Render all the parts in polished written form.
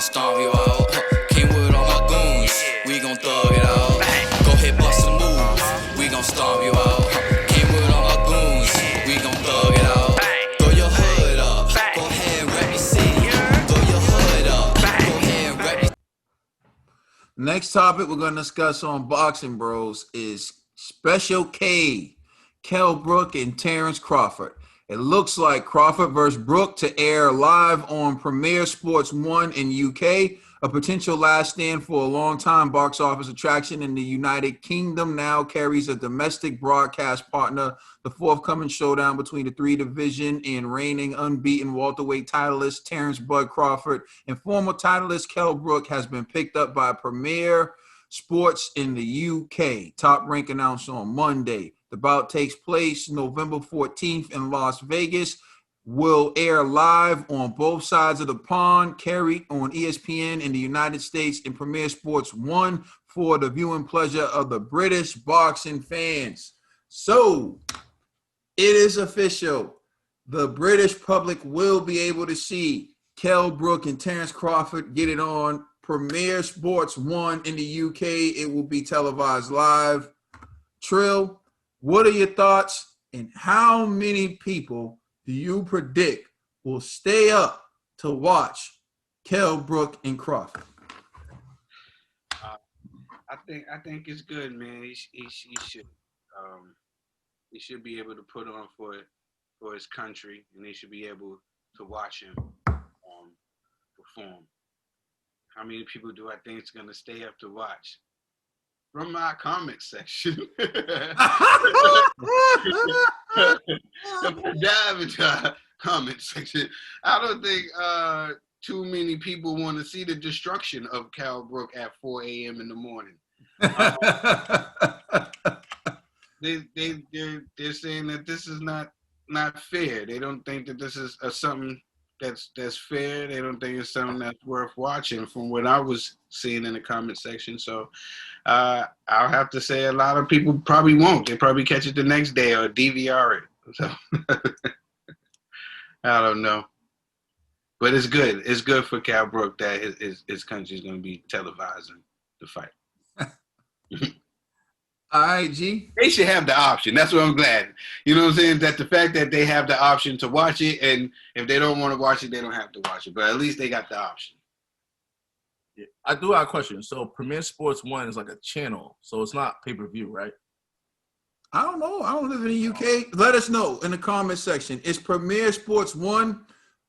stomp you out. Came with all my goons, we gon' thug it out. Go ahead, bust a move, we gon' stomp you out. Came with all my goons, we gon' thug it out. Throw your hood up, go ahead and rep your city. Throw your hood up, go ahead and rep your. Next topic we're going to discuss on Boxing Bros is Special K, Kell Brook and Terence Crawford. It looks like Crawford versus Brook to air live on Premier Sports 1 in UK, a potential last stand for a long-time box office attraction in the United Kingdom now carries a domestic broadcast partner. The forthcoming showdown between the three-division and reigning unbeaten welterweight titleist Terence Bud Crawford and former titleist Kell Brook has been picked up by Premier Sports in the UK. Top Rank announced on Monday. The bout takes place November 14th in Las Vegas. Will air live on both sides of the pond, carried on ESPN in the United States and Premier Sports 1 for the viewing pleasure of the British boxing fans. So, it is official. The British public will be able to see Kell Brook and Terence Crawford get it on Premier Sports 1 in the UK. It will be televised live. Trill, what are your thoughts, and how many people do you predict will stay up to watch Kell Brook and Crawford? I think it's good, man. He should be able to put on for his country, and they should be able to watch him perform. How many people do I think is gonna stay up to watch? From my comment section. Dive into our comment section. I don't think too many people want to see the destruction of Kell Brook at 4 a.m. in the morning. They're saying that this is not fair. They don't think that this is something that's fair. They don't think it's something that's worth watching from what I was seeing in the comment section. So I'll have to say a lot of people probably won't. They probably catch it the next day or DVR it. So I don't know. But it's good. It's good for Kell Brook that his country is going to be televising the fight. All right, G. They should have the option. That's what I'm glad. You know what I'm saying? That the fact that they have the option to watch it, and if they don't want to watch it, they don't have to watch it. But at least they got the option. Yeah, I do have a question. So Premier Sports 1 is like a channel, so it's not pay-per-view, right? I don't know. I don't live in the UK. Let us know in the comment section. Is Premier Sports 1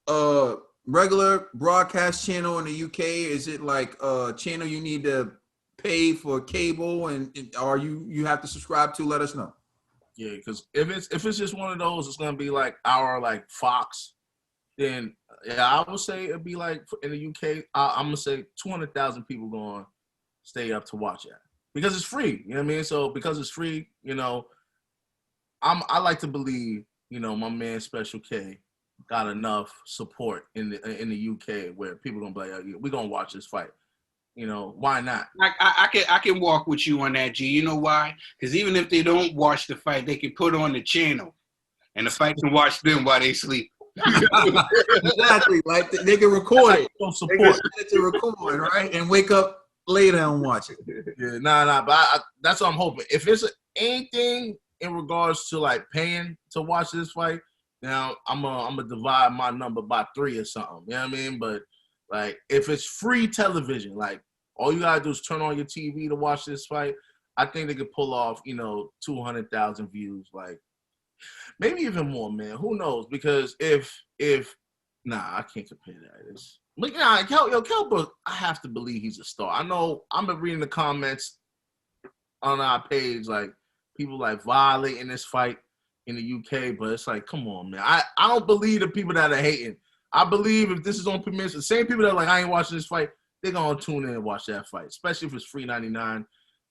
a regular broadcast channel in the UK? Is it like a channel you need to pay for cable, and or you have to subscribe to? Let us know. Yeah, because if it's just one of those, it's gonna be like our like Fox. Then yeah, I would say it'd be like in the UK. I'm gonna say 200,000 people gonna stay up to watch that because it's free. You know what I mean? So because it's free, you know, I like to believe, you know, my man Special K got enough support in the UK where people gonna be like, oh, we're gonna watch this fight. You know, why not? I can walk with you on that, G. You know why? Because even if they don't watch the fight, they can put on the channel, and the fight can watch them while they sleep. Exactly. Like they can record it. Support. They can set it to record, right? And wake up later and watch it. Yeah, nah. But that's what I'm hoping. If it's anything in regards to like paying to watch this fight, now I'm gonna divide my number by 3 or something. You know what I mean? But like, if it's free television, like all you gotta do is turn on your TV to watch this fight, I think they could pull off, you know, 200,000 views, like maybe even more, man. Who knows? Because if I can't compare that. But yeah, Kell Brook, I have to believe he's a star. I know I've been reading the comments on our page, like people like violating this fight in the UK, but it's like, come on, man. I don't believe the people that are hating. I believe if this is on Premier, the same people that are like, I ain't watching this fight, they're going to tune in and watch that fight, especially if it's free 99.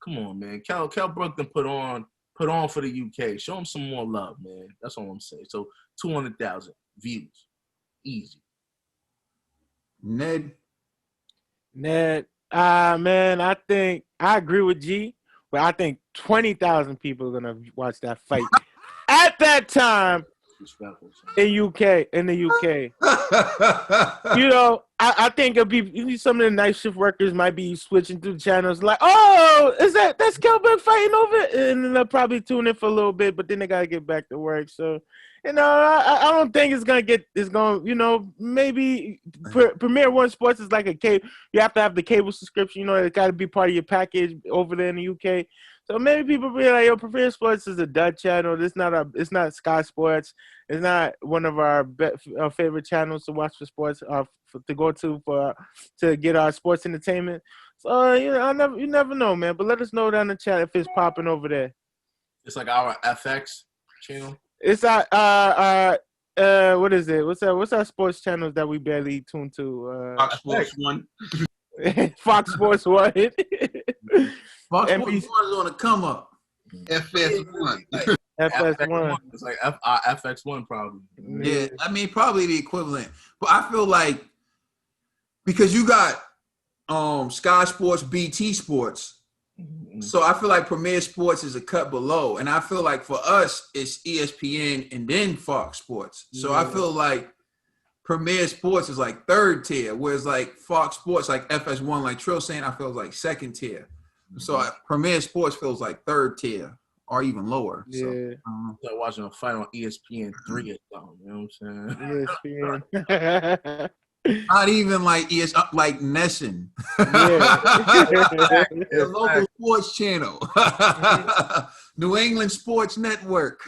Come on, man. Kell Brook then put on for the UK. Show him some more love, man. That's all I'm saying. So 200,000 views. Easy. Ned, man, I think I agree with G, but I think 20,000 people are going to watch that fight at that time in the UK. You know, I think it'll be some of the night shift workers might be switching through the channels like, oh, that's Kell Brook fighting over it? And then they'll probably tune in for a little bit, but then they gotta get back to work. So, I don't think maybe Premier One Sports is like a cable. You have to have the cable subscription. It got to be part of your package over there in the UK. So maybe people be like, yo, Premier Sports is a dud channel. It's not Sky Sports. It's not one of our favorite channels to watch for sports, to go to get our sports entertainment. So you never know, man. But let us know down in the chat if it's popping over there. It's like our FX channel. It's what is it? What's our sports channels that we barely tune to? Fox Sports 1. Fox Sports 1. Fox Sports 1 is on the come up. FS1. FS1. It's like FX1 probably. Yeah, I mean probably the equivalent. But I feel like because you got Sky Sports, BT Sports. Mm-hmm. So I feel like Premier Sports is a cut below. And I feel like for us, it's ESPN and then Fox Sports. So I feel like Premier Sports is like third tier, whereas like Fox Sports, like FS1, like Trill saying, I feel like second tier. So Premier Sports feels like third tier or even lower. Yeah. So, Start watching a fight on ESPN 3 or something. You know what I'm saying? ESPN. not even like like Nesson. Yeah. The local sports channel. New England Sports Network.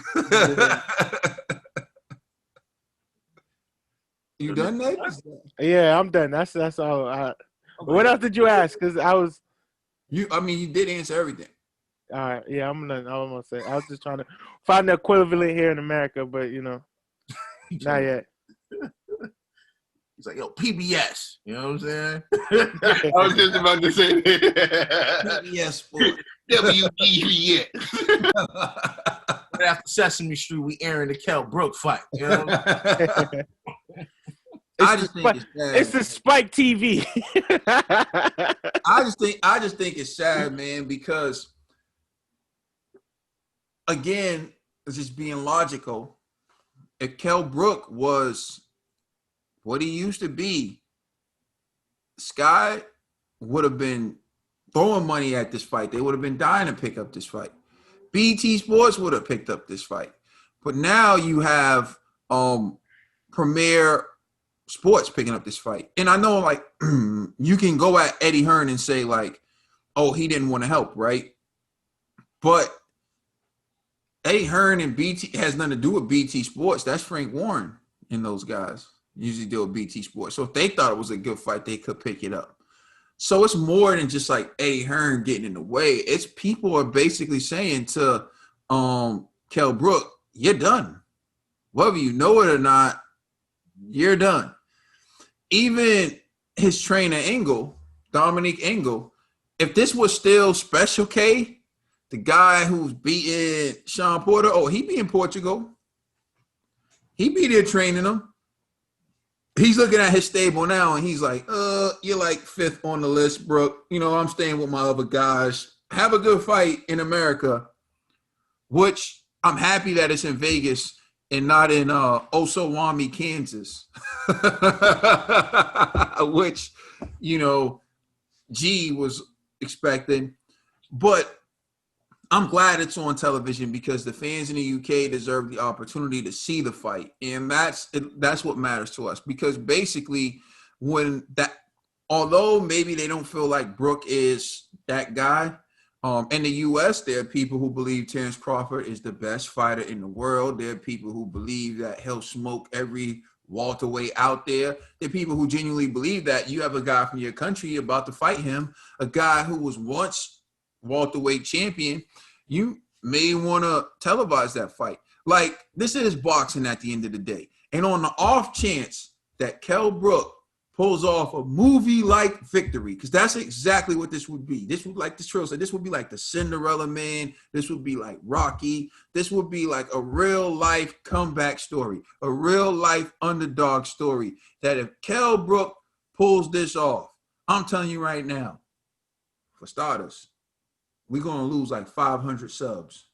You done, Nate? Yeah, I'm done. That's all. What else did you ask? Because I was. You did answer everything. All right. Yeah, I'm done. I was gonna say. I was just trying to find the equivalent here in America, but not yet. He's like, yo, PBS. You know what I'm saying? I was just about to say that. PBS Sports. WBBS. Right after Sesame Street, we airing the Kell Brook fight. You know? I just think it's sad. It's the Spike TV. I just think it's sad, man, because again, it's just being logical. If Kell Brook was what he used to be, Sky would have been throwing money at this fight. They would have been dying to pick up this fight. BT Sports would have picked up this fight. But now you have Premier Sports picking up this fight. And I know, like, you can go at Eddie Hearn and say, like, oh, he didn't want to help, right? But Eddie Hearn and BT has nothing to do with BT Sports. That's Frank Warren and those guys usually deal with BT Sports. So if they thought it was a good fight, they could pick it up. So it's more than just like Eddie Hearn getting in the way. It's people are basically saying to Kell Brook, you're done. Whether you know it or not, you're done. Even his trainer, Dominique Engel, if this was still Special K, the guy who's beating Sean Porter, he'd be in Portugal. He'd be there training him. He's looking at his stable now, and he's like, you're like fifth on the list, Brook. I'm staying with my other guys. Have a good fight in America, which I'm happy that it's in Vegas and not in Osawatomie, Kansas, which, G was expecting. But I'm glad it's on television because the fans in the UK deserve the opportunity to see the fight. And that's what matters to us, because basically although maybe they don't feel like Brook is that guy, in the US, there are people who believe Terence Crawford is the best fighter in the world. There are people who believe that he'll smoke every welterweight out there. There are people who genuinely believe that you have a guy from your country about to fight him, a guy who was once welterweight champion. You may want to televise that fight. Like, this is boxing at the end of the day. And on the off chance that Kell Brook pulls off a movie-like victory, because that's exactly what this would be. This would, like the Trill said, this would be like the Cinderella Man. This would be like Rocky. This would be like a real-life comeback story, a real-life underdog story, that if Kell Brook pulls this off, I'm telling you right now, for starters, we're going to lose like 500 subs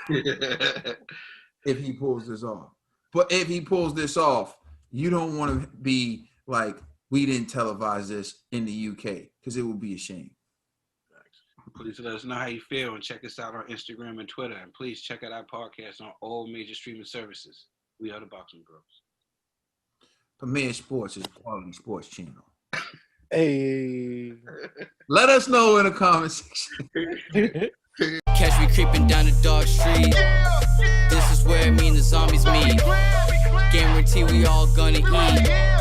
if he pulls this off. But if he pulls this off, you don't want to be like we didn't televise this in the UK because it would be a shame. Please let us know how you feel and check us out on Instagram and Twitter. And please check out our podcast on all major streaming services. We are the Boxing Bros. Premier Sports is a quality sports channel. Hey. Let us know in the comment section. Catch me creeping down the dark street. This is where me and the zombies meet. Guarantee we all gonna eat.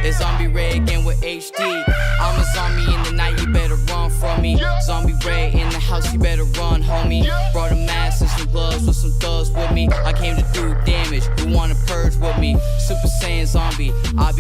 It's Zombie Red again with HD. I'm a zombie in the night, you better run from me. Zombie Red in the house, you better run, homie. Brought a mask and some gloves with some thugs with me. I came to do damage, who wanna purge with me? Super Saiyan zombie, I'll be